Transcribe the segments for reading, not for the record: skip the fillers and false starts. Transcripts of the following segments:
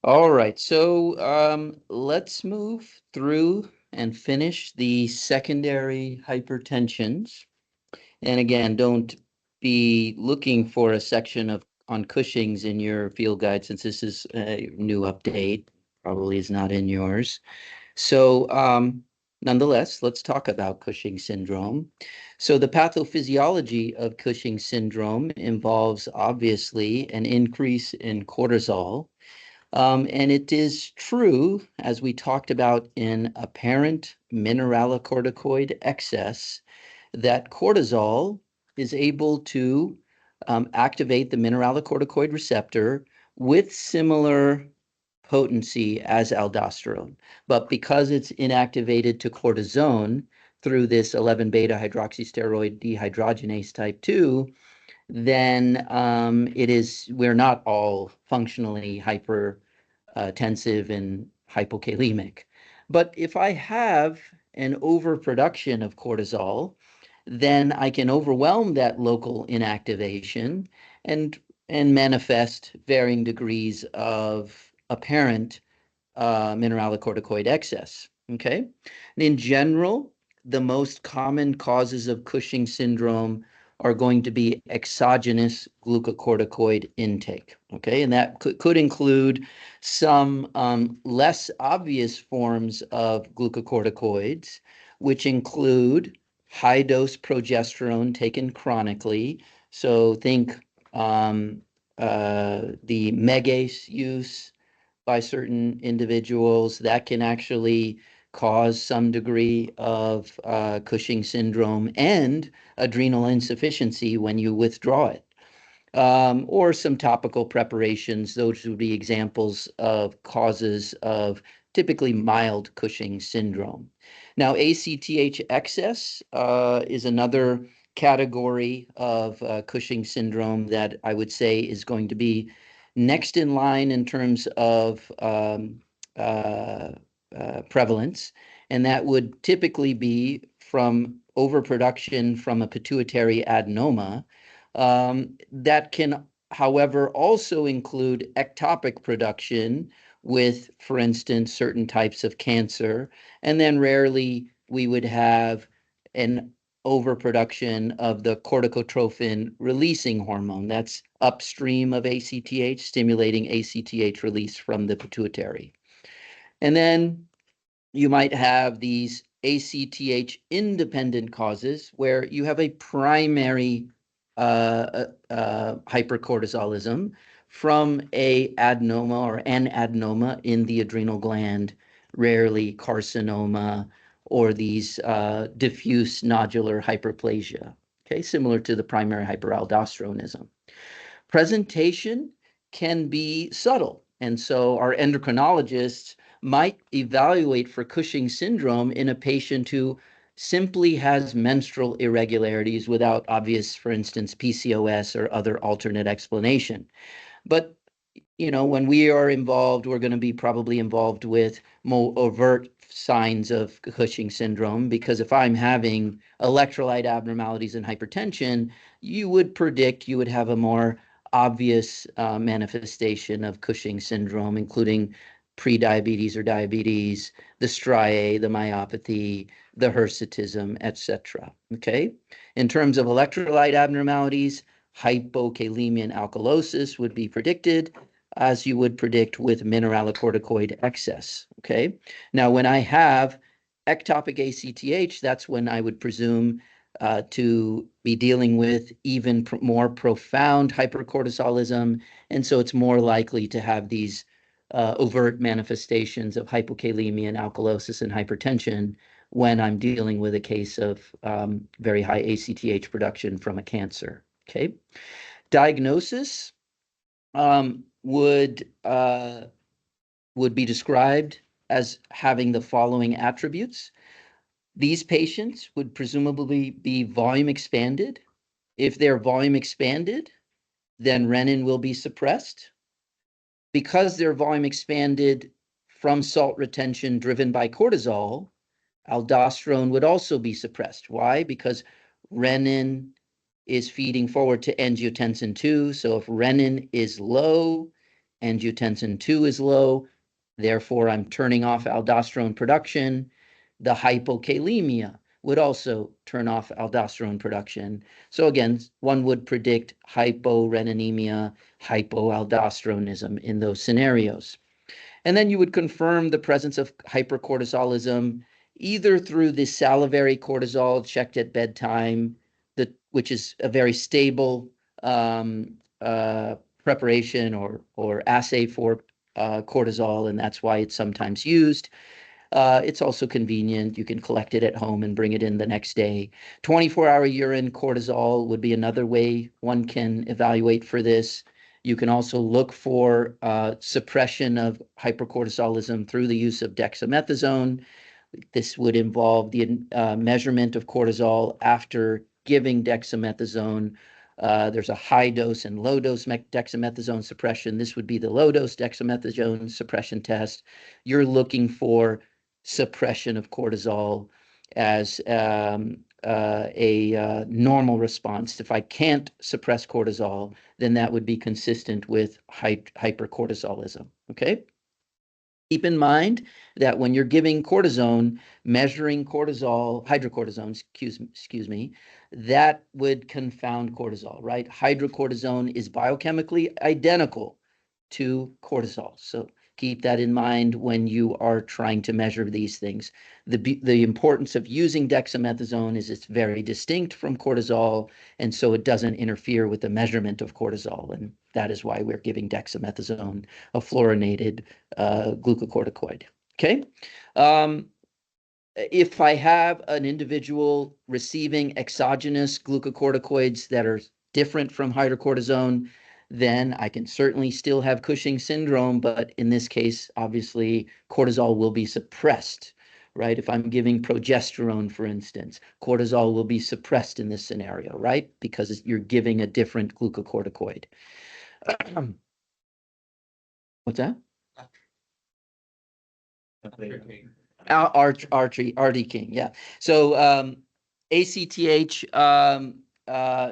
All right, so let's move through and finish the secondary hypertensions. And again, don't be looking for a section of on Cushing's in your field guide since this is a new update, probably is not in yours. So, nonetheless, let's talk about Cushing syndrome. So, the pathophysiology of Cushing syndrome involves obviously an increase in cortisol. And it is true, as we talked about in apparent mineralocorticoid excess, that cortisol is able to activate the mineralocorticoid receptor with similar potency as aldosterone. But because it's inactivated to cortisone through this 11 beta hydroxysteroid dehydrogenase type 2, then we're not all functionally hypertensive and hypokalemic. But if I have an overproduction of cortisol, then I can overwhelm that local inactivation and and manifest varying degrees of apparent mineralocorticoid excess. Okay. And in general, the most common causes of Cushing syndrome are going to be exogenous glucocorticoid intake. Okay. And that could include some less obvious forms of glucocorticoids, which include high dose progesterone taken chronically. So think the Megace use by certain individuals that can actually cause some degree of Cushing syndrome and adrenal insufficiency when you withdraw it. Or some topical preparations. Those would be examples of causes of typically mild Cushing syndrome. Now, ACTH excess is another category of Cushing syndrome that I would say is going to be next in line in terms of uh, prevalence, and that would typically be from overproduction from a pituitary adenoma that can, however, also include ectopic production with, for instance, certain types of cancer. And then rarely we would have an overproduction of the corticotrophin releasing hormone. That's upstream of ACTH, stimulating ACTH release from the pituitary. And then you might have these ACTH independent causes where you have a primary hypercortisolism from a adenoma or an adenoma in the adrenal gland, rarely carcinoma or these diffuse nodular hyperplasia, okay, similar to the primary hyperaldosteronism. Presentation can be subtle. And so our endocrinologists might evaluate for Cushing syndrome in a patient who simply has menstrual irregularities without obvious, for instance, PCOS or other alternate explanation. But when we are involved, we're going to be probably involved with more overt signs of Cushing syndrome because if I'm having electrolyte abnormalities and hypertension, you would predict you would have a more obvious manifestation of Cushing syndrome, including prediabetes or diabetes, the striae, the myopathy, the hirsutism, etc. Okay. In terms of electrolyte abnormalities, hypokalemia and alkalosis would be predicted as you would predict with mineralocorticoid excess. Okay. Now, when I have ectopic ACTH, that's when I would presume to be dealing with even more profound hypercortisolism. And so it's more likely to have these overt manifestations of hypokalemia and alkalosis and hypertension when I'm dealing with a case of very high ACTH production from a cancer. Okay. Diagnosis would be described as having the following attributes. These patients would presumably be volume expanded. If they're volume expanded, then renin will be suppressed. Because they're volume expanded from salt retention driven by cortisol, aldosterone would also be suppressed. Why? Because renin is feeding forward to angiotensin 2. So if renin is low, angiotensin 2 is low, therefore I'm turning off aldosterone production. The hypokalemia would also turn off aldosterone production. So again, one would predict hyporeninemia, hypoaldosteronism in those scenarios. And then you would confirm the presence of hypercortisolism either through the salivary cortisol checked at bedtime, which is a very stable um, preparation or assay for cortisol, and that's why it's sometimes used. It's also convenient. You can collect it at home and bring it in the next day. 24-hour urine cortisol would be another way one can evaluate for this. You can also look for suppression of hypercortisolism through the use of dexamethasone. This would involve the measurement of cortisol after giving dexamethasone. There's a high dose and low dose dexamethasone suppression. This would be the low dose dexamethasone suppression test. You're looking for suppression of cortisol as a normal response. If I can't suppress cortisol, then that would be consistent with hypercortisolism. Okay. Keep in mind that when you're giving cortisone, measuring cortisol, hydrocortisone, excuse me, that would confound cortisol, right? Hydrocortisone is biochemically identical to cortisol. So keep that in mind when you are trying to measure these things. The importance of using dexamethasone is it's very distinct from cortisol, and so it doesn't interfere with the measurement of cortisol. And that is why we're giving dexamethasone, a fluorinated glucocorticoid. Okay. If I have an individual receiving exogenous glucocorticoids that are different from hydrocortisone, then I can certainly still have Cushing syndrome, but in this case, obviously, cortisol will be suppressed, right? If I'm giving progesterone, for instance, cortisol will be suppressed in this scenario, right? Because you're giving a different glucocorticoid. What's that? Archie King, yeah. So ACTH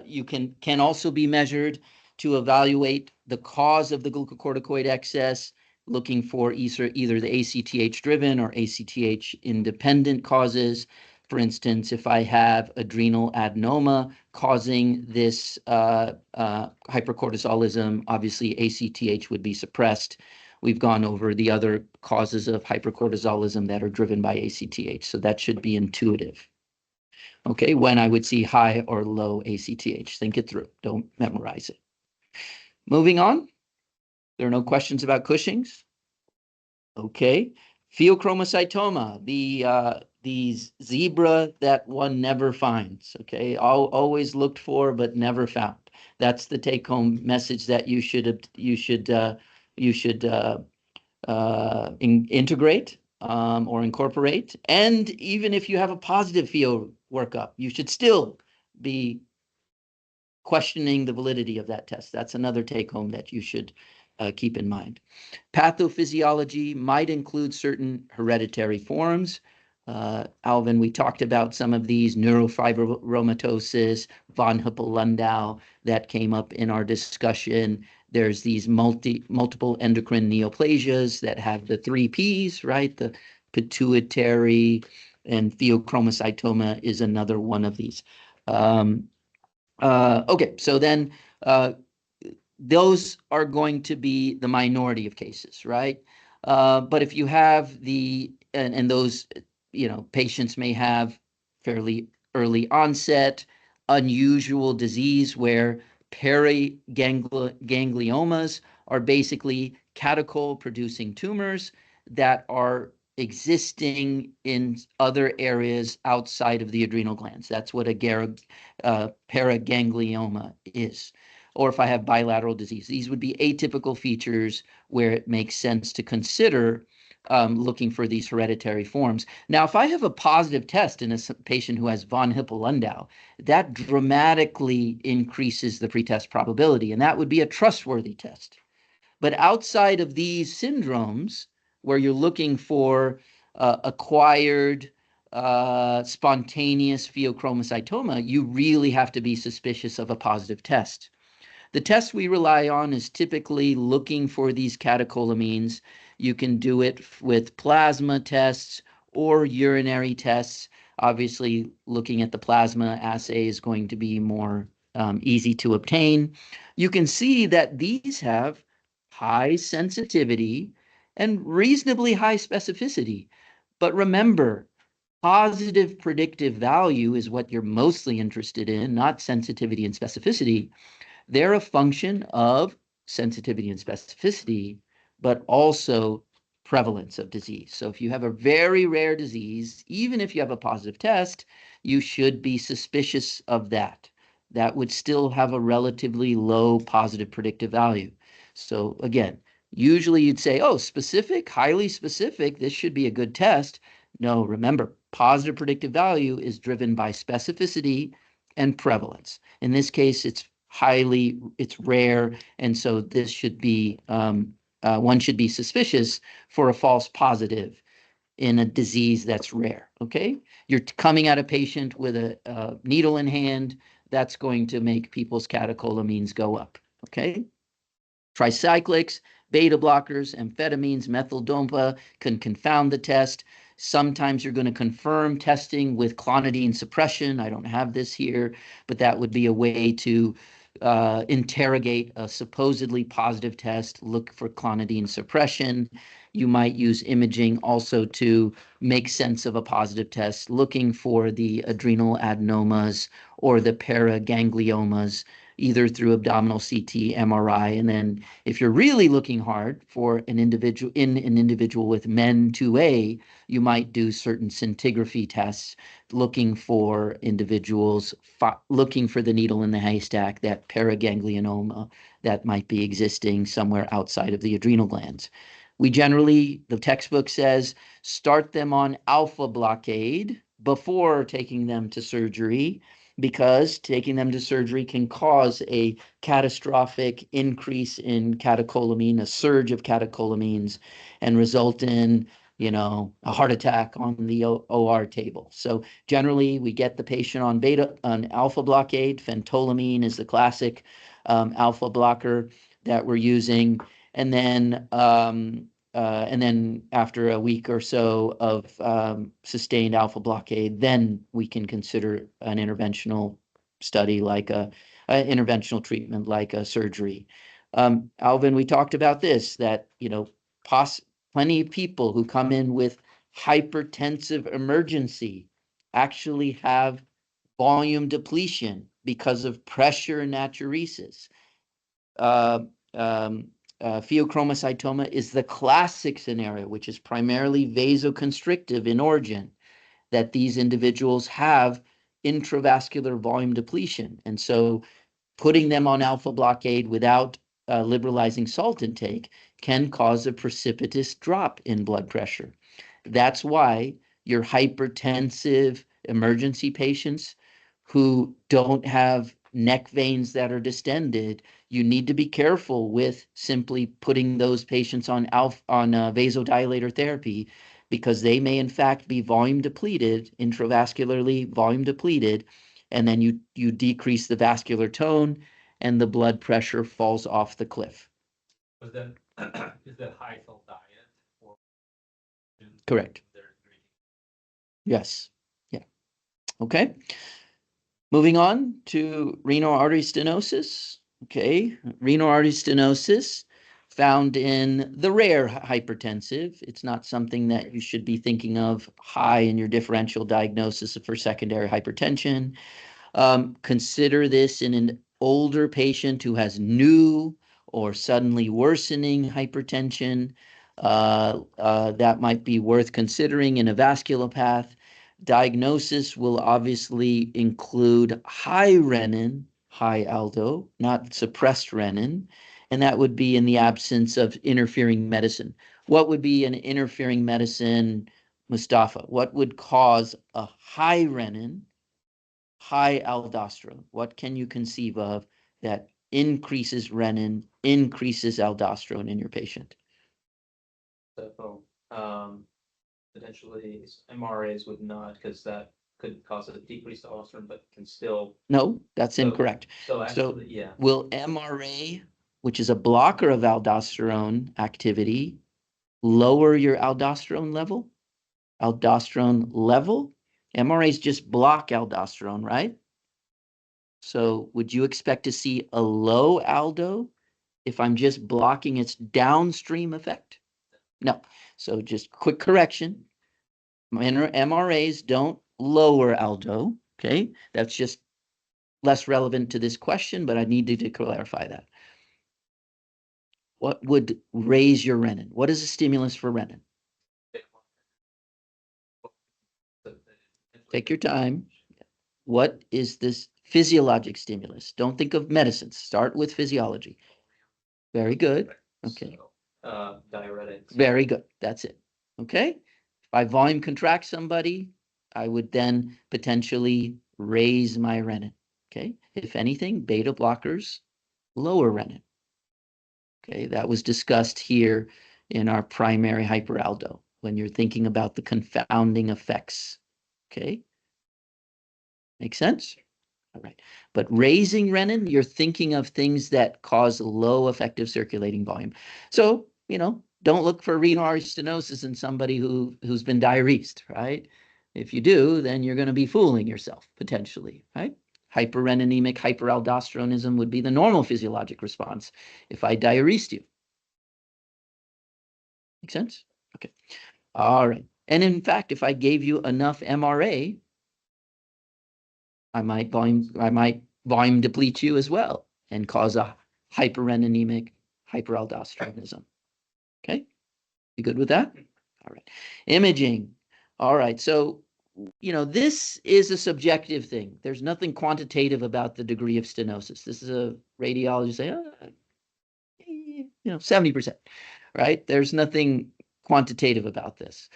you can also be measured to evaluate the cause of the glucocorticoid excess, looking for either the ACTH driven or ACTH independent causes. For instance, if I have adrenal adenoma causing this hypercortisolism, obviously ACTH would be suppressed. We've gone over the other causes of hypercortisolism that are driven by ACTH, so that should be intuitive. Okay, when I would see high or low ACTH, think it through. Don't memorize it. Moving on. There are no questions about Cushing's. Okay, pheochromocytoma, the zebra that one never finds. Okay, always looked for but never found. That's the take-home message that you should integrate or incorporate. And even if you have a positive pheo workup, you should still be questioning the validity of that test. That's another take-home that you should keep in mind. Pathophysiology might include certain hereditary forms. Alvin, we talked about some of these: neurofibromatosis, von Hippel-Lindau, that came up in our discussion. There's these multiple endocrine neoplasias that have the 3 Ps, right? The pituitary, and pheochromocytoma is another one of these. Okay, so then those are going to be the minority of cases, right? But if you have and those, patients may have fairly early onset, unusual disease where perigangliomas are basically catechol producing tumors that are existing in other areas outside of the adrenal glands. That's what a paraganglioma is. Or if I have bilateral disease, these would be atypical features where it makes sense to consider looking for these hereditary forms. Now, if I have a positive test in a patient who has von Hippel-Lindau, that dramatically increases the pretest probability, and that would be a trustworthy test. But outside of these syndromes, where you're looking for acquired spontaneous pheochromocytoma, you really have to be suspicious of a positive test. The test we rely on is typically looking for these catecholamines. You can do it with plasma tests or urinary tests. Obviously, looking at the plasma assay is going to be more easy to obtain. You can see that these have high sensitivity and reasonably high specificity. But remember, positive predictive value is what you're mostly interested in, not sensitivity and specificity. They're a function of sensitivity and specificity, but also prevalence of disease. So if you have a very rare disease, even if you have a positive test, you should be suspicious of that. That would still have a relatively low positive predictive value. So again, usually you'd say, oh, specific, highly specific, this should be a good test. No, remember, positive predictive value is driven by specificity and prevalence. In this case, it's rare, and so this should be, one should be suspicious for a false positive in a disease that's rare, okay? You're coming at a patient with a needle in hand, that's going to make people's catecholamines go up, okay? Tricyclics, beta blockers, amphetamines, methyl dopa can confound the test. Sometimes you're going to confirm testing with clonidine suppression. I don't have this here, but that would be a way to interrogate a supposedly positive test, look for clonidine suppression. You might use imaging also to make sense of a positive test, looking for the adrenal adenomas or the paragangliomas, either through abdominal CT, MRI, and then if you're really looking hard for an individual with MEN2A, you might do certain scintigraphy tests, looking for individuals, looking for the needle in the haystack, that paraganglionoma that might be existing somewhere outside of the adrenal glands. We generally, the textbook says, start them on alpha blockade before taking them to surgery, because taking them to surgery can cause a catastrophic increase in catecholamine, a surge of catecholamines, and result in, a heart attack on the OR table. So generally, we get the patient on alpha blockade. Phentolamine is the classic alpha blocker that we're using, and then after a week or so of sustained alpha blockade, then we can consider an interventional study like an interventional treatment like a surgery. Alvin, we talked about this, that, plenty of people who come in with hypertensive emergency actually have volume depletion because of pressure natriuresis. Pheochromocytoma is the classic scenario, which is primarily vasoconstrictive in origin, that these individuals have intravascular volume depletion. And so putting them on alpha blockade without liberalizing salt intake can cause a precipitous drop in blood pressure. That's why your hypertensive emergency patients who don't have neck veins that are distended, you need to be careful with simply putting those patients on vasodilator therapy, because they may in fact be volume depleted, intravascularly volume depleted, and then you decrease the vascular tone and the blood pressure falls off the cliff. But then, is that high salt diet? Or correct? Yes. Yeah. Okay. Moving on to renal artery stenosis. Okay, renal artery stenosis found in the rare hypertensive. It's not something that you should be thinking of high in your differential diagnosis for secondary hypertension. Consider this in an older patient who has new or suddenly worsening hypertension. That might be worth considering in a vasculopath. Diagnosis will obviously include high renin, high aldo, not suppressed renin, and that would be in the absence of interfering medicine. What would be an interfering medicine, Mustafa? What would cause a high renin, high aldosterone? What can you conceive of that increases renin, increases aldosterone in your patient? So, potentially MRAs would not, because that could cause a decreased aldosterone, but can still. No, that's So- incorrect. So actually, yeah, Will MRA, which is a blocker of aldosterone activity, lower your aldosterone level? Aldosterone level? MRAs just block aldosterone, right? So would you expect to see a low aldo if I'm just blocking its downstream effect? No. So just quick correction. MRAs don't lower aldo. Okay. That's just less relevant to this question, but I needed to clarify that. What would raise your renin? What is a stimulus for renin? Take your time. What is this physiologic stimulus? Don't think of medicines. Start with physiology. Very good. Okay. So, diuretics. Very good. That's it. Okay. If I volume contract somebody, I would then potentially raise my renin. Okay. If anything, beta blockers lower renin. Okay. That was discussed here in our primary hyperaldo when you're thinking about the confounding effects. Okay. Make sense? All right. But raising renin, you're thinking of things that cause low effective circulating volume. So, don't look for renal artery stenosis in somebody who's been diuresed, right? If you do, then you're going to be fooling yourself potentially, right? Hyperreninemic hyperaldosteronism would be the normal physiologic response if I diuresed you. Make sense? Okay. All right. And in fact, if I gave you enough MRA, I might volume deplete you as well and cause a hypereninemic hyperaldosteronism. Okay, you good with that? All right. Imaging. All right. So, this is a subjective thing. There's nothing quantitative about the degree of stenosis. This is a radiologist say, 70%, right? There's nothing quantitative about this.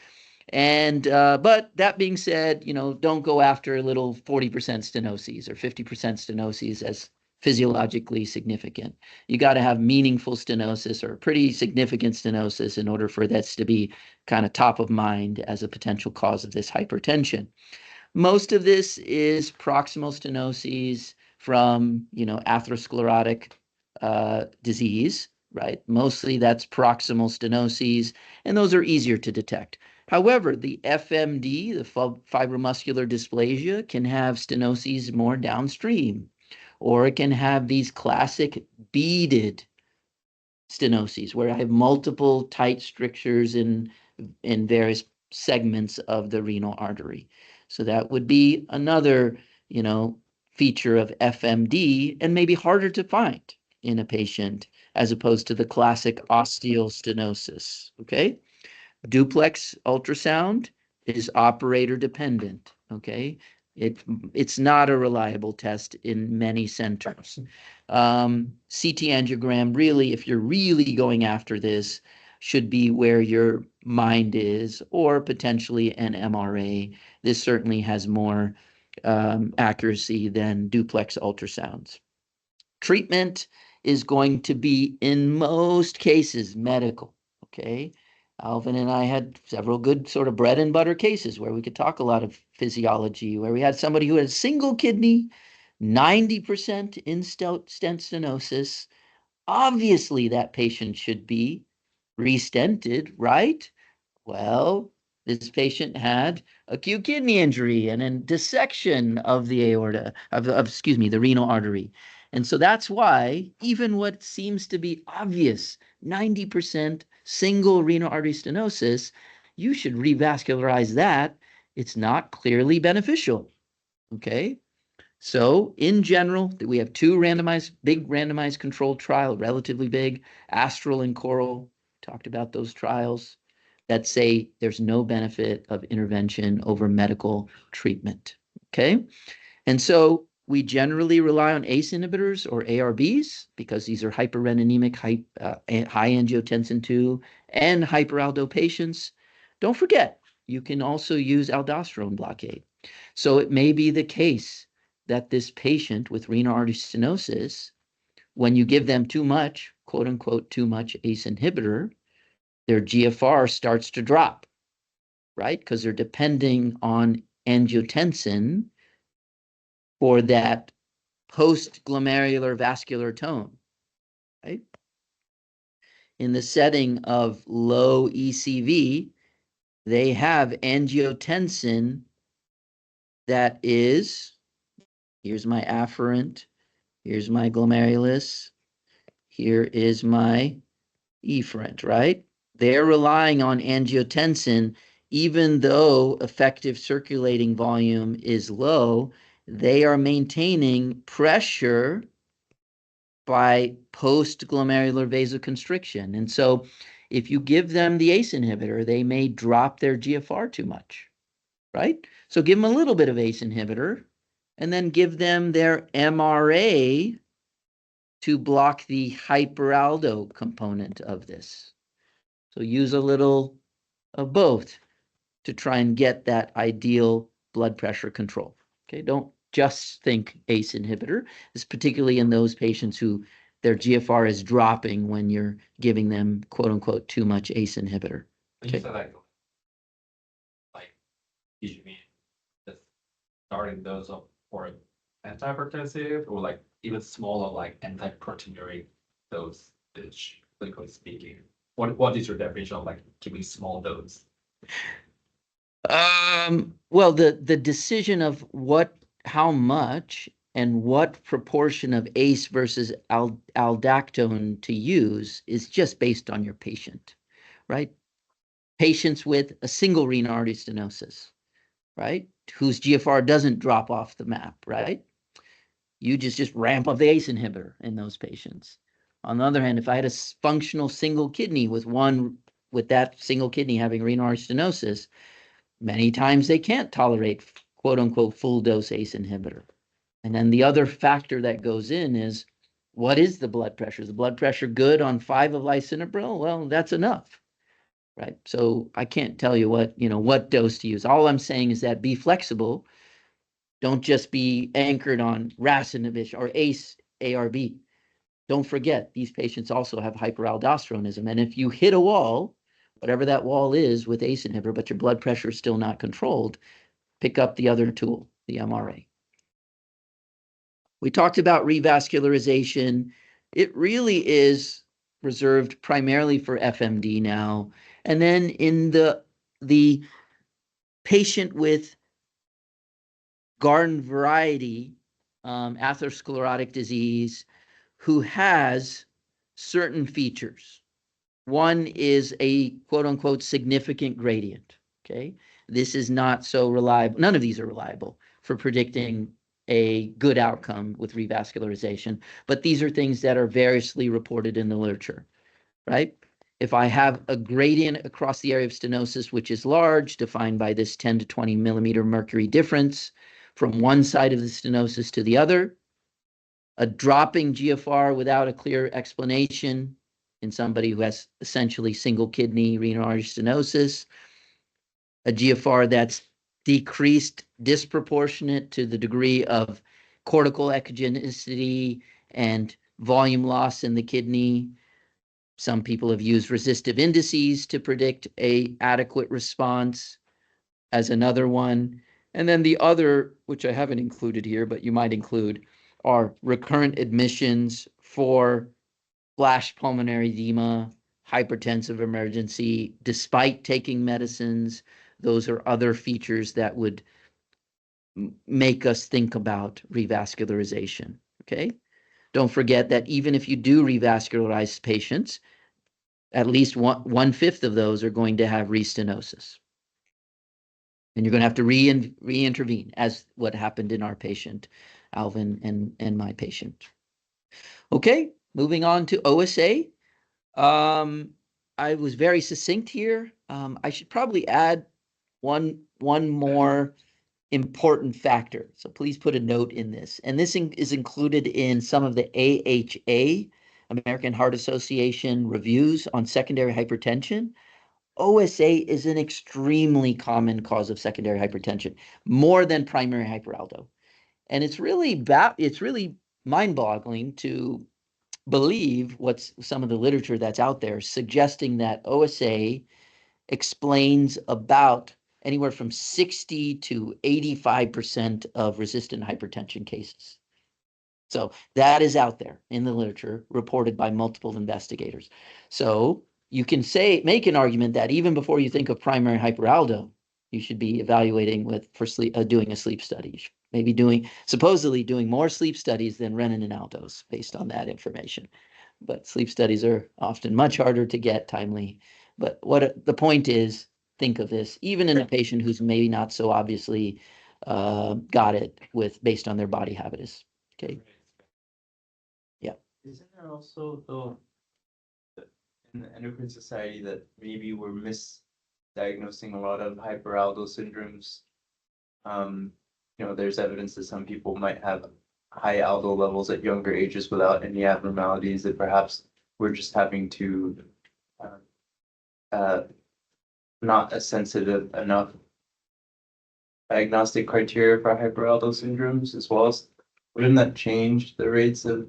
And but that being said, don't go after a little 40% stenoses or 50% stenoses as physiologically significant. You got to have meaningful stenosis or pretty significant stenosis in order for this to be kind of top of mind as a potential cause of this hypertension. Most of this is proximal stenoses from, atherosclerotic disease, right? Mostly that's proximal stenoses, and those are easier to detect. However, the FMD, the fibromuscular dysplasia, can have stenoses more downstream, or it can have these classic beaded stenoses where I have multiple tight strictures in various segments of the renal artery. So that would be another, feature of FMD and maybe harder to find in a patient as opposed to the classic osteal stenosis. Okay. Duplex ultrasound is operator dependent. Okay. It's not a reliable test in many centers. CT angiogram, really, if you're really going after this, should be where your mind is, or potentially an MRA. This certainly has more accuracy than duplex ultrasounds. Treatment is going to be, in most cases, medical. Okay. Alvin and I had several good sort of bread and butter cases where we could talk a lot of physiology, where we had somebody who had a single kidney, 90% in-stent stenosis. Obviously, that patient should be restented, right? Well, this patient had acute kidney injury and a dissection of the aorta, excuse me, the renal artery. And so that's why even what seems to be obvious, 90% single renal artery stenosis, you should revascularize that. It's not clearly beneficial. Okay. So in general, we have two big randomized controlled trial, relatively big, Astral and Coral, talked about those trials that say there's no benefit of intervention over medical treatment. Okay. And so we generally rely on ACE inhibitors or ARBs because these are hyperreninemic, high angiotensin II, and hyperaldo patients. Don't forget, you can also use aldosterone blockade. So it may be the case that this patient with renal artery stenosis, when you give them too much, quote unquote, too much ACE inhibitor, their GFR starts to drop, right? Because they're depending on angiotensin for that post-glomerular vascular tone, right? In the setting of low ECV, they have angiotensin that is, here's my afferent, here's my glomerulus, here is my efferent, right? They're relying on angiotensin, even though effective circulating volume is low, they are maintaining pressure by post-glomerular vasoconstriction. And so if you give them the ACE inhibitor, they may drop their GFR too much, right? So give them a little bit of ACE inhibitor and then give them their MRA to block the hyperaldo component of this. So use a little of both to try and get that ideal blood pressure control. Okay, don't just think ACE inhibitor. This particularly in those patients who their GFR is dropping when you're giving them quote unquote too much ACE inhibitor. When you said like you mean just starting those up for antihypertensive or like even smaller like antiproteinuric dosage, clinically speaking. What is your definition of like giving small dose? Well, the decision of how much and what proportion of ACE versus aldactone to use is just based on your patient, right? Patients with a single renal artery stenosis, right? Whose GFR doesn't drop off the map, right? You just ramp up the ACE inhibitor in those patients. On the other hand, if I had a functional single kidney with that single kidney having renal artery stenosis, many times they can't tolerate quote unquote full dose ACE inhibitor. And then the other factor that goes in is what is the blood pressure? Is the blood pressure good on 5 of lisinopril? Well, that's enough, right? So I can't tell you what dose to use. All I'm saying is that be flexible. Don't just be anchored on RAS inhibition or ACE ARB. Don't forget, these patients also have hyperaldosteronism. And if you hit a wall, whatever that wall is with ACE inhibitor, but your blood pressure is still not controlled, pick up the other tool, the MRA. We talked about revascularization. It really is reserved primarily for FMD now. And then in the patient with garden variety atherosclerotic disease who has certain features. One is a quote unquote significant gradient. Okay. This is not so reliable. None of these are reliable for predicting a good outcome with revascularization, but these are things that are variously reported in the literature, right? If I have a gradient across the area of stenosis, which is large, defined by this 10 to 20 millimeter mercury difference from one side of the stenosis to the other, a dropping GFR without a clear explanation in somebody who has essentially single kidney renal artery stenosis, a GFR that's decreased disproportionate to the degree of cortical echogenicity and volume loss in the kidney. Some people have used resistive indices to predict a adequate response as another one. And then the other, which I haven't included here, but you might include, are recurrent admissions for flash pulmonary edema, hypertensive emergency, despite taking medicines. Those are other features that would make us think about revascularization, okay? Don't forget that even if you do revascularize patients, at least one-fifth of those are going to have restenosis. And you're going to have to re-intervene, as what happened in our patient, Alvin, and my patient. Okay, moving on to OSA. I was very succinct here. I should probably add one more important factor. So please put a note in this. And this is included in some of the AHA, American Heart Association reviews on secondary hypertension. OSA is an extremely common cause of secondary hypertension, more than primary hyperaldo. And it's really mind-boggling to believe what's some of the literature that's out there suggesting that OSA explains about anywhere from 60 to 85% of resistant hypertension cases. So that is out there in the literature, reported by multiple investigators. So you can make an argument that even before you think of primary hyperaldo, you should be evaluating doing a sleep study. Maybe supposedly doing more sleep studies than renin and aldose based on that information. But sleep studies are often much harder to get timely. But what the point is, think of this, even in a patient who's maybe not so obviously got it based on their body habitus. Okay. Yeah. Isn't there also though in the endocrine society that maybe we're misdiagnosing a lot of hyperaldo syndromes? There's evidence that some people might have high aldo levels at younger ages without any abnormalities, that perhaps we're just having to not a sensitive enough diagnostic criteria for hyperaldo syndromes, as well as wouldn't that change the rates of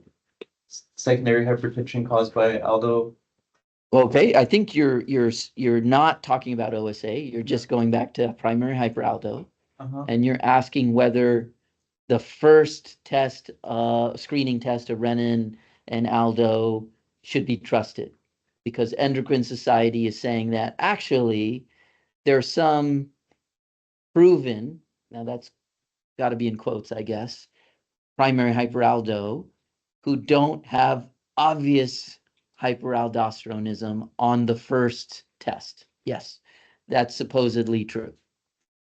secondary hypertension caused by aldo? Okay, I think you're not talking about OSA. You're just going back to primary hyperaldo, and you're asking whether the first test, screening test of renin and aldo should be trusted, because Endocrine Society is saying that actually there's some proven, now that's got to be in quotes, I guess, primary hyperaldo who don't have obvious hyperaldosteronism on the first test. Yes, that's supposedly true.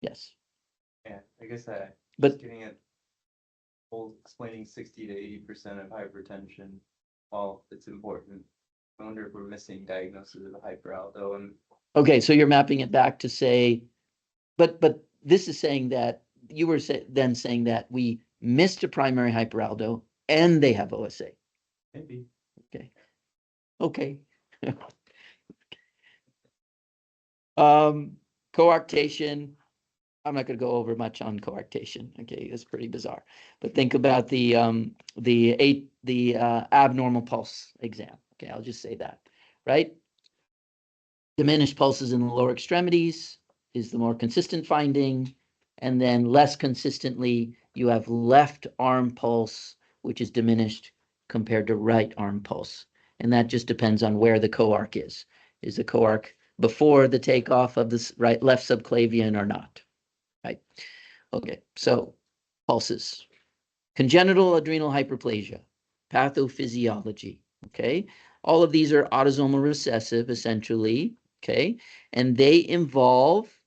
Yes. Yeah, I guess I But getting at whole explaining 60 to 80% of hypertension, while it's important. I wonder if we're missing diagnosis of hyperaldo. And okay, so you're mapping it back to say, but this is saying that you were then saying that we missed a primary hyperaldo and they have OSA. maybe. Okay. Okay. Coarctation. I'm not going to go over much on coarctation. Okay, it's pretty bizarre. But think about the abnormal pulse exam. Okay, I'll just say that, right? Diminished pulses in the lower extremities is the more consistent finding, and then less consistently, you have left arm pulse, which is diminished compared to right arm pulse, and that just depends on where the coarc is. Is the coarc before the takeoff of the left subclavian or not? Right. Okay, so pulses. Congenital adrenal hyperplasia, pathophysiology, okay? All of these are autosomal recessive, essentially, okay? And they involve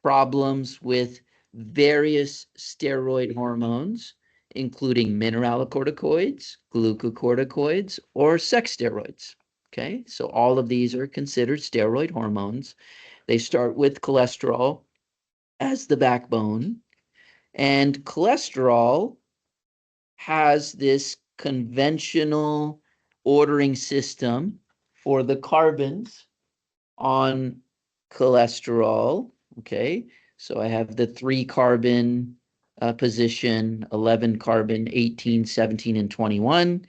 problems with various steroid hormones, including mineralocorticoids, glucocorticoids, or sex steroids, okay? So all of these are considered steroid hormones. They start with cholesterol as the backbone, and cholesterol has this conventional ordering system for the carbons on cholesterol. Okay, so I have the 3 carbon position, 11 carbon, 18, 17, and 21.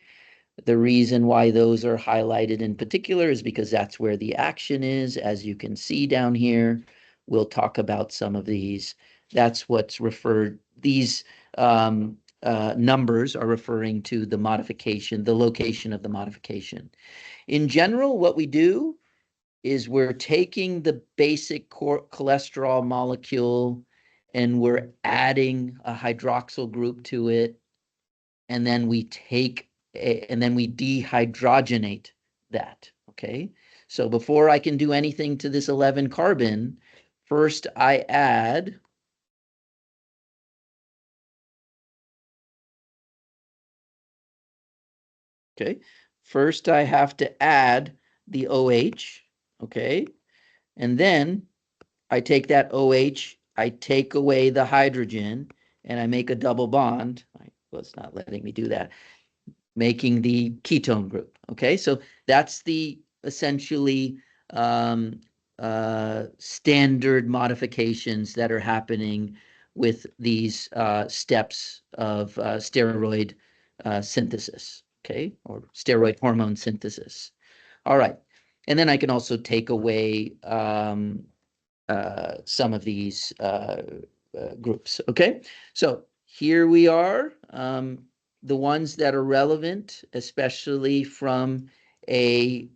The reason why those are highlighted in particular is because that's where the action is. As you can see down here, we'll talk about some of these. That's what's referred, these numbers are referring to the modification, the location of the modification. In general, what we do is we're taking the basic cholesterol molecule and we're adding a hydroxyl group to it, and then we dehydrogenate that, okay? So before I can do anything to this 11 carbon, first I add okay? First I have to add the OH, okay? And then I take that OH, I take away the hydrogen, and I make a double bond. Well, it's not letting me do that. Making the ketone group, okay? So that's the essentially standard modifications that are happening with these steps of steroid synthesis, okay? Or steroid hormone synthesis. All right. And then I can also take away some of these groups. Okay, so here we are. The ones that are relevant, especially from a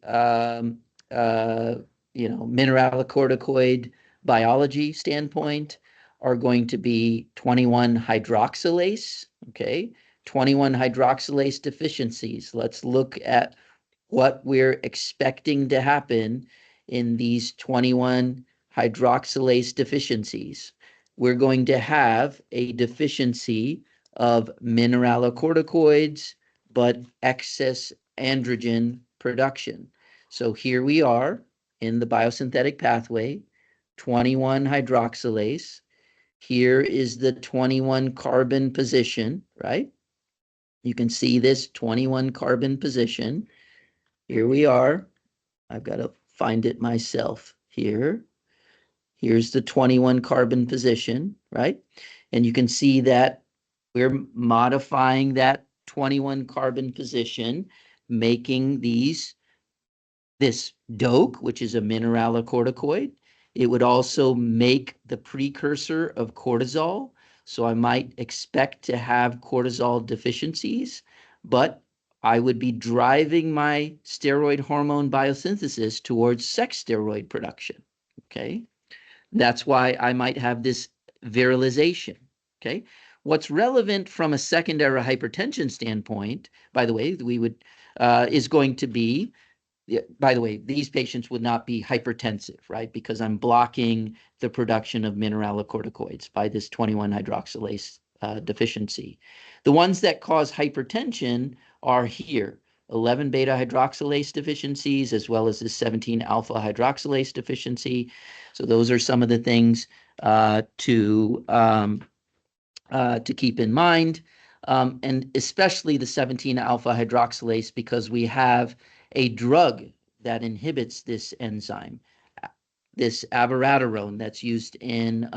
mineralocorticoid biology standpoint, are going to be 21 hydroxylase. Okay, 21 hydroxylase deficiencies. Let's look at what we're expecting to happen in these 21 hydroxylase deficiencies. We're going to have a deficiency of mineralocorticoids, but excess androgen production. So here we are in the biosynthetic pathway, 21 hydroxylase. Here is the 21 carbon position, right? You can see this 21 carbon position. Here we are. I've got to find it myself here. Here's the 21 carbon position, right? And you can see that we're modifying that 21 carbon position, making this DOAC, which is a mineralocorticoid. It would also make the precursor of cortisol. So I might expect to have cortisol deficiencies, but I would be driving my steroid hormone biosynthesis towards sex steroid production. Okay. That's why I might have this virilization. Okay. What's relevant from a secondary hypertension standpoint, by the way, is going to be, by the way, these patients would not be hypertensive, right? Because I'm blocking the production of mineralocorticoids by this 21 hydroxylase deficiency. The ones that cause hypertension are here, 11 beta hydroxylase deficiencies, as well as this 17 alpha hydroxylase deficiency. So those are some of the things to keep in mind, and especially the 17 alpha hydroxylase, because we have a drug that inhibits this enzyme, this abiraterone that's used in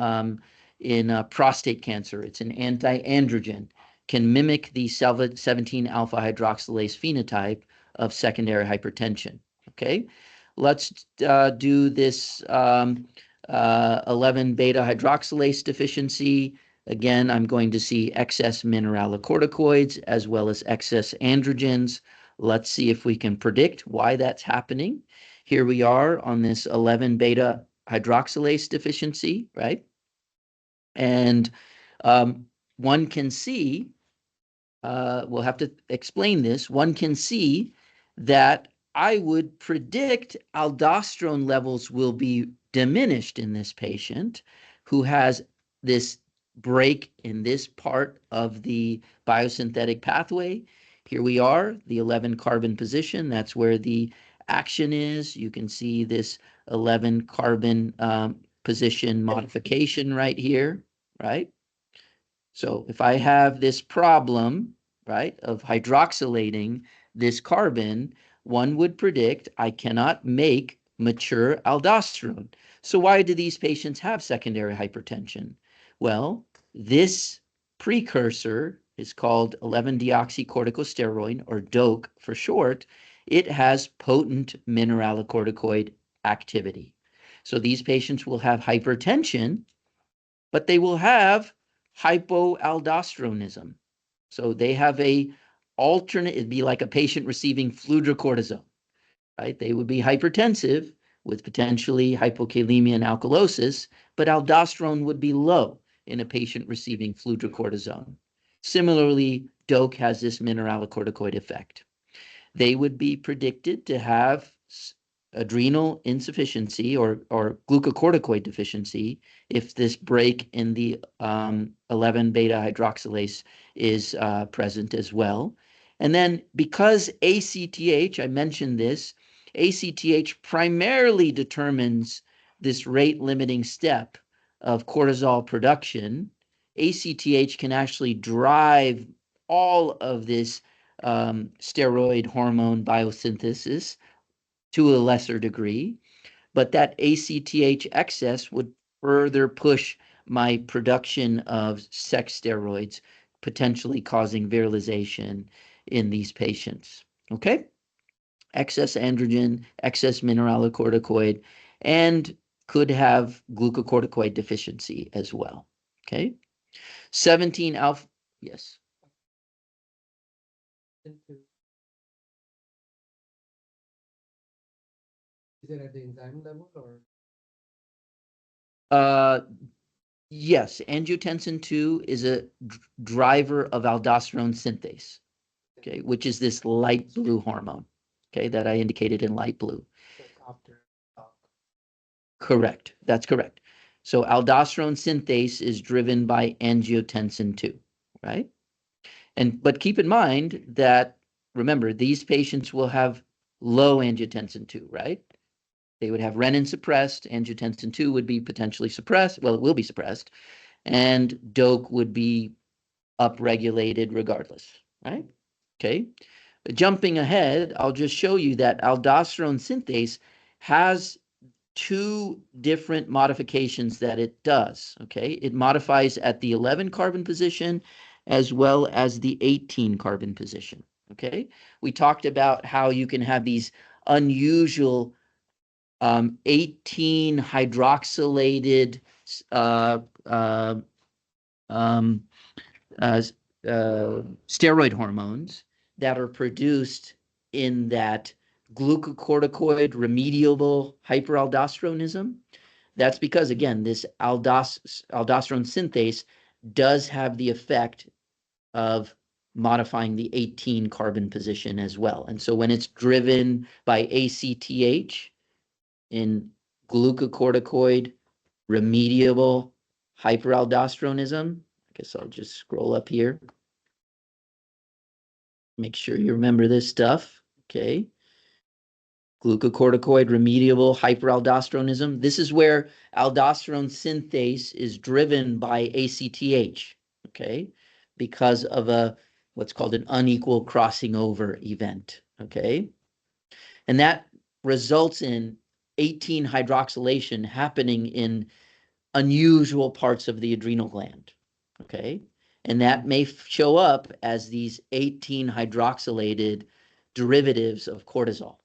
prostate cancer. It's an anti-androgen, can mimic the 17 alpha hydroxylase phenotype of secondary hypertension. Okay, let's do this 11 beta hydroxylase deficiency. Again, I'm going to see excess mineralocorticoids as well as excess androgens. Let's see if we can predict why that's happening. Here we are on this 11 beta hydroxylase deficiency, right? And one can see, we'll have to explain this, one can see that I would predict aldosterone levels will be diminished in this patient who has this break in this part of the biosynthetic pathway. Here we are, the 11 carbon position. That's where the action is. You can see this 11 carbon position modification right here, right? So if I have this problem, right, of hydroxylating this carbon, one would predict I cannot make mature aldosterone. So why do these patients have secondary hypertension? Well, this precursor is called 11-deoxycorticosteroid, or DOAC for short. It has potent mineralocorticoid activity. So these patients will have hypertension, but they will have hypoaldosteronism. So they have a alternate, it'd be like a patient receiving fludrocortisone, right? They would be hypertensive with potentially hypokalemia and alkalosis, but aldosterone would be low in a patient receiving fludrocortisone. Similarly, DOAC has this mineralocorticoid effect. They would be predicted to have adrenal insufficiency or glucocorticoid deficiency if this break in the 11 beta hydroxylase is present as well. And then because ACTH, I mentioned this, ACTH primarily determines this rate limiting step of cortisol production. ACTH can actually drive all of this steroid hormone biosynthesis to a lesser degree, but that ACTH excess would further push my production of sex steroids, potentially causing virilization in these patients. Okay? Excess androgen, excess mineralocorticoid, and could have glucocorticoid deficiency as well. Okay. 17 alpha, yes. Is it at the enzyme level or? Yes, angiotensin 2 is a driver of aldosterone synthase, okay, which is this light blue hormone, okay, that I indicated in light blue. After. Correct. That's correct. So aldosterone synthase is driven by angiotensin 2, right? But keep in mind that, remember, these patients will have low angiotensin 2, right? They would have renin suppressed, angiotensin 2 would be potentially suppressed. Well, it will be suppressed, and DOAC would be upregulated regardless, right? Okay. Jumping ahead, I'll just show you that aldosterone synthase has two different modifications that it does, okay? It modifies at the 11 carbon position as well as the 18 carbon position, okay? We talked about how you can have these unusual 18 hydroxylated uh, uh, um, uh, steroid hormones that are produced in that glucocorticoid remediable hyperaldosteronism. That's because, again, this aldosterone synthase does have the effect of modifying the 18 carbon position as well. And so when it's driven by ACTH in glucocorticoid remediable hyperaldosteronism, I guess I'll just scroll up here. Make sure you remember this stuff, okay? Glucocorticoid remediable hyperaldosteronism. This is where aldosterone synthase is driven by ACTH, okay? Because of what's called an unequal crossing over event, okay? And that results in 18 hydroxylation happening in unusual parts of the adrenal gland, okay? And that may show up as these 18 hydroxylated derivatives of cortisol.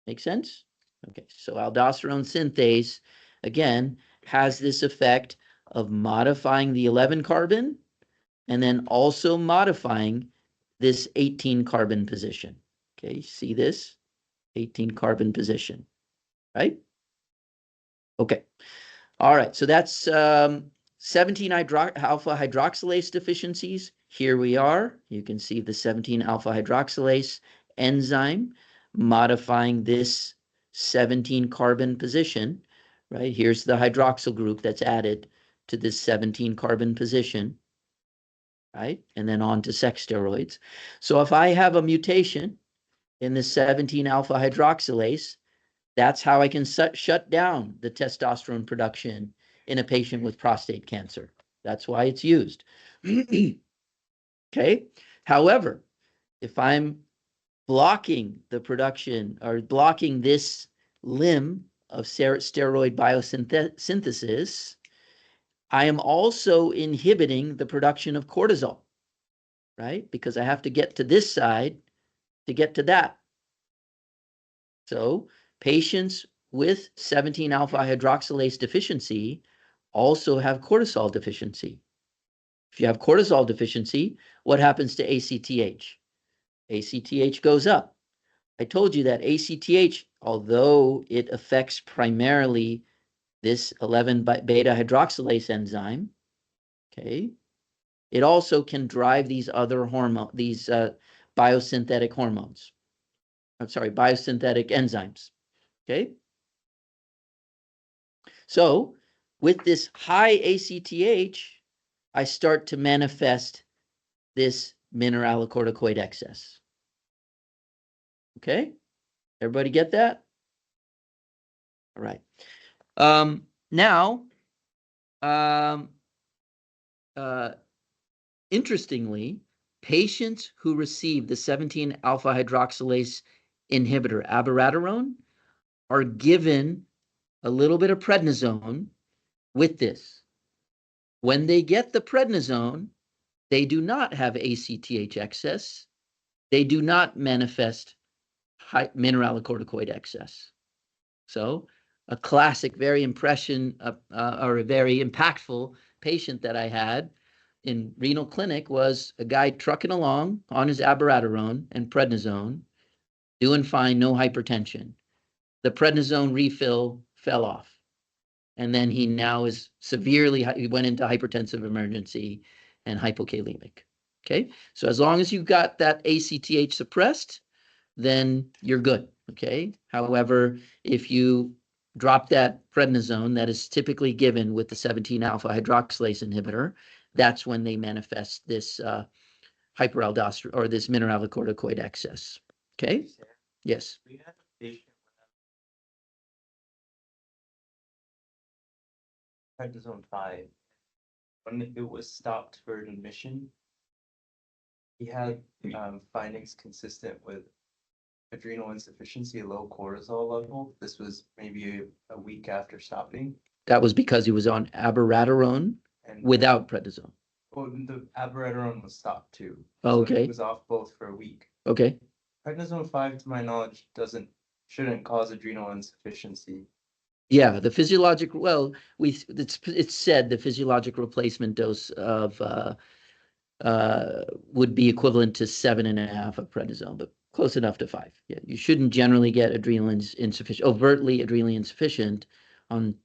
Make sense? Okay, so aldosterone synthase, again, has this effect of modifying the 11 carbon and then also modifying this 18 carbon position. Okay, see this? 18 carbon position, right? Okay. All right, so that's 17 alpha hydroxylase deficiencies. Here we are. You can see the 17 alpha hydroxylase enzyme modifying this 17 carbon position, right? Here's the hydroxyl group that's added to this 17 carbon position, right? And then on to sex steroids. So if I have a mutation in the 17 alpha hydroxylase, that's how I can shut down the testosterone production in a patient with prostate cancer. That's why it's used. Okay. However, if I'm blocking the production or blocking this limb of steroid biosynthesis, I am also inhibiting the production of cortisol, right? Because I have to get to this side to get to that. So patients with 17 alpha hydroxylase deficiency also have cortisol deficiency. If you have cortisol deficiency, what happens to ACTH? ACTH goes up. I told you that ACTH, although it affects primarily this 11 beta hydroxylase enzyme, okay, it also can drive these other biosynthetic hormones. I'm sorry, biosynthetic enzymes. Okay. So with this high ACTH, I start to manifest this mineralocorticoid excess. Okay, everybody get that? All right. Now, interestingly, patients who receive the 17 alpha hydroxylase inhibitor abiraterone are given a little bit of prednisone with this. When they get the prednisone, they do not have ACTH excess. They do not manifest mineralocorticoid excess. So a classic, very or a very impactful patient that I had in renal clinic was a guy trucking along on his abiraterone and prednisone, doing fine, no hypertension. The prednisone refill fell off. And then he now is he went into hypertensive emergency and hypokalemic. Okay. So as long as you've got that ACTH suppressed, then you're good. Okay. However, if you drop that prednisone that is typically given with the 17 alpha hydroxylase inhibitor, that's when they manifest this hyperaldosterone or this mineralocorticoid excess. Okay. Yes. We had a patient with prednisone 5. When it was stopped for admission, he had findings consistent with adrenal insufficiency, low cortisol level. This was maybe a week after stopping. That was because he was on abiraterone And without prednisone. well, the abiraterone was stopped too. Oh, So okay. it was off both for a week. Okay. Prednisone 5, to my knowledge, shouldn't cause adrenal insufficiency. Yeah, the physiologic, well, it's said the physiologic replacement dose of would be equivalent to 7.5 of prednisone, but close enough to 5. Yeah, you shouldn't generally get overtly adrenally insufficient on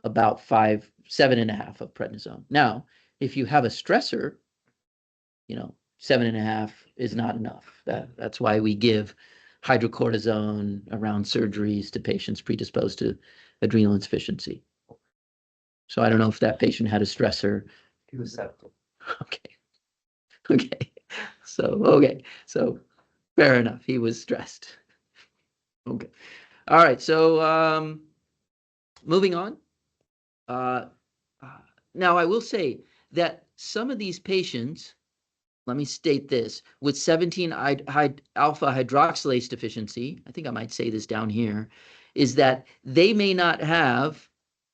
about 7.5 of prednisone. Now, if you have a stressor, 7.5 is not enough. That's why we give hydrocortisone around surgeries to patients predisposed to adrenal insufficiency. So I don't know if that patient had a stressor. He was septic. Okay. Okay. So fair enough. He was stressed. Okay. All right. So moving on. Now I will say that some of these patients, let me state this, with 17 alpha hydroxylase deficiency, I think I might say this down here, is that they may not have,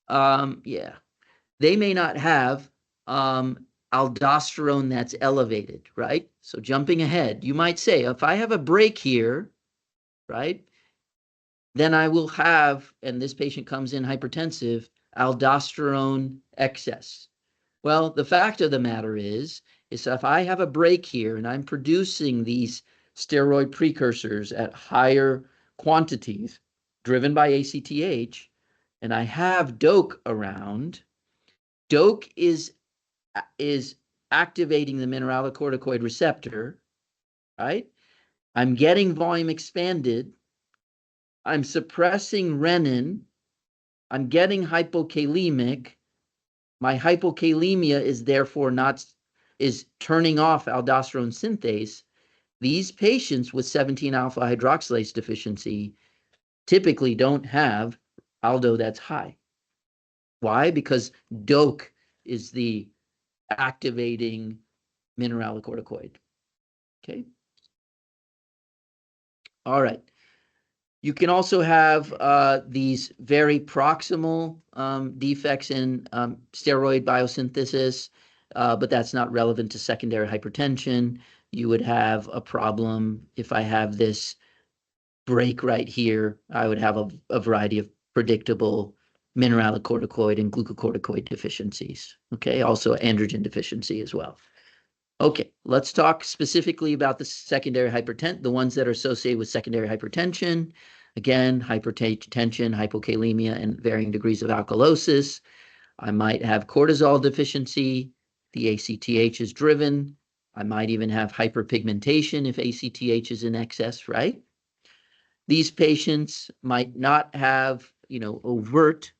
they may not have aldosterone that's elevated, right? So jumping ahead, you might say, if I have a break here, right, then I will have, and this patient comes in hypertensive, aldosterone excess. Well, the fact of the matter is if I have a break here and I'm producing these steroid precursors at higher quantities driven by ACTH, and I have DOAC around, DOAC is activating the mineralocorticoid receptor, right? I'm getting volume expanded. I'm suppressing renin. I'm getting hypokalemic. My hypokalemia is therefore is turning off aldosterone synthase. These patients with 17 alpha hydroxylase deficiency typically don't have aldo that's high. Why? Because DOAC is the activating mineralocorticoid. Okay. All right. You can also have these very proximal defects in steroid biosynthesis, but that's not relevant to secondary hypertension. You would have a problem if I have this break right here. I would have a variety of predictable mineralocorticoid and glucocorticoid deficiencies. Okay, also androgen deficiency as well. Okay, let's talk specifically about the secondary hypertension, the ones that are associated with secondary hypertension. Again, hypertension, hypokalemia, and varying degrees of alkalosis. I might have cortisol deficiency. The ACTH is driven. I might even have hyperpigmentation if ACTH is in excess, right? These patients might not have, overt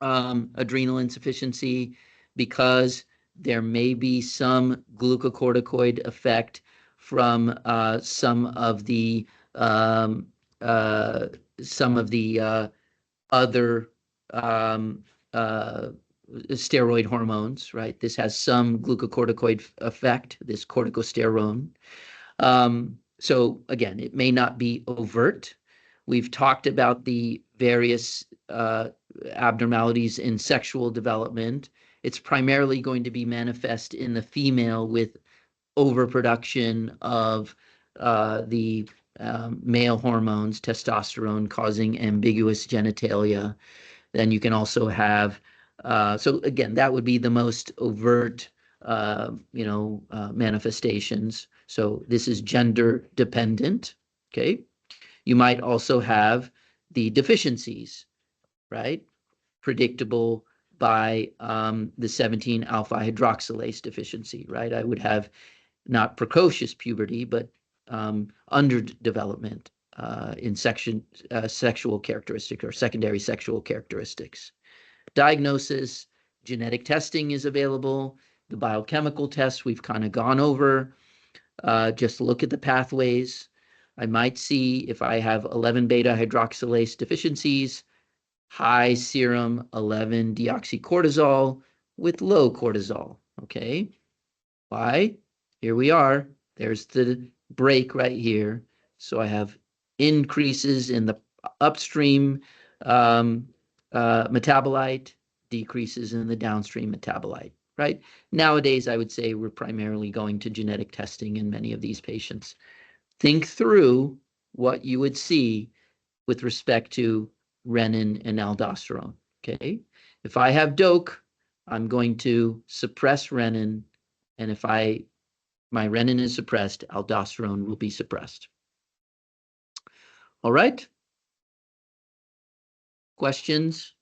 adrenal insufficiency because there may be some glucocorticoid effect from some of the other steroid hormones, right? This has some glucocorticoid effect, this corticosterone. So again, it may not be overt. We've talked about the various abnormalities in sexual development. It's primarily going to be manifest in the female with overproduction of the male hormones, testosterone causing ambiguous genitalia. Then you can also have, so again, that would be the most overt, manifestations. So this is gender dependent. Okay. You might also have the deficiencies, right? Predictable by the 17 alpha hydroxylase deficiency, right? I would have not precocious puberty, but underdevelopment in sexual characteristic or secondary sexual characteristics. Diagnosis, genetic testing is available. The biochemical tests we've kind of gone over. Just look at the pathways. I might see if I have 11 beta hydroxylase deficiencies, high serum 11 deoxycortisol with low cortisol. Okay. Why? Here we are. There's the break right here. So I have increases in the upstream metabolite, decreases in the downstream metabolite, right? Nowadays, I would say we're primarily going to genetic testing in many of these patients. Think through what you would see with respect to renin and aldosterone, okay? If I have DOAC, I'm going to suppress renin, and if my renin is suppressed, aldosterone will be suppressed. All right. Questions?